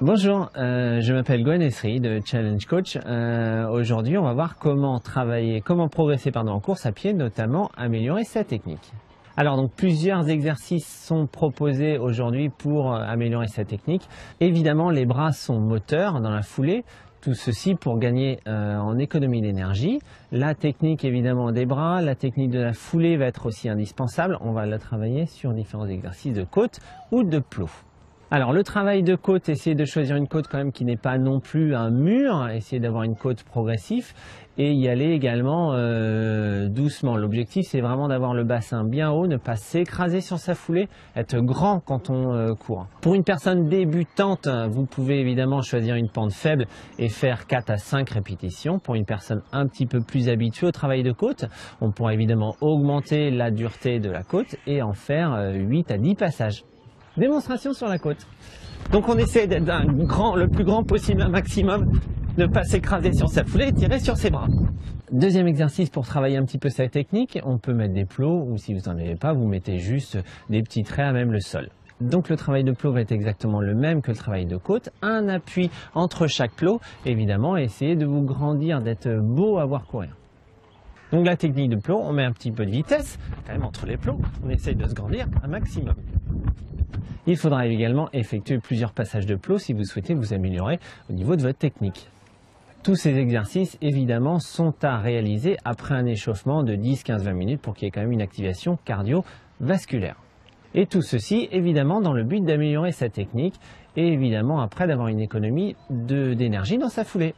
Bonjour, je m'appelle Gwen Esri de Challenge Coach. Aujourd'hui, on va voir comment progresser en course à pied, notamment améliorer sa technique. Alors donc plusieurs exercices sont proposés aujourd'hui pour améliorer sa technique. Évidemment, les bras sont moteurs dans la foulée. Tout ceci pour gagner en économie d'énergie. La technique évidemment des bras, la technique de la foulée va être aussi indispensable. On va la travailler sur différents exercices de côte ou de plot. Alors le travail de côte, essayez de choisir une côte quand même qui n'est pas non plus un mur, essayez d'avoir une côte progressive et y aller également doucement. L'objectif c'est vraiment d'avoir le bassin bien haut, ne pas s'écraser sur sa foulée, être grand quand on court. Pour une personne débutante, vous pouvez évidemment choisir une pente faible et faire 4 à 5 répétitions. Pour une personne un petit peu plus habituée au travail de côte, on pourra évidemment augmenter la dureté de la côte et en faire 8 à 10 passages. Démonstration sur la côte. Donc on essaie d'être le plus grand possible, un maximum, ne pas s'écraser sur sa foulée et tirer sur ses bras. Deuxième exercice pour travailler un petit peu sa technique, on peut mettre des plots ou si vous n'en avez pas, vous mettez juste des petits traits à même le sol. Donc le travail de plot va être exactement le même que le travail de côte. Un appui entre chaque plot, évidemment, essayez de vous grandir, d'être beau à voir courir. Donc la technique de plot, on met un petit peu de vitesse, quand même entre les plots, on essaye de se grandir un maximum. Il faudra également effectuer plusieurs passages de plot si vous souhaitez vous améliorer au niveau de votre technique. Tous ces exercices, évidemment, sont à réaliser après un échauffement de 10-15-20 minutes pour qu'il y ait quand même une activation cardiovasculaire. Et tout ceci, évidemment, dans le but d'améliorer sa technique et évidemment après d'avoir une économie d'énergie dans sa foulée.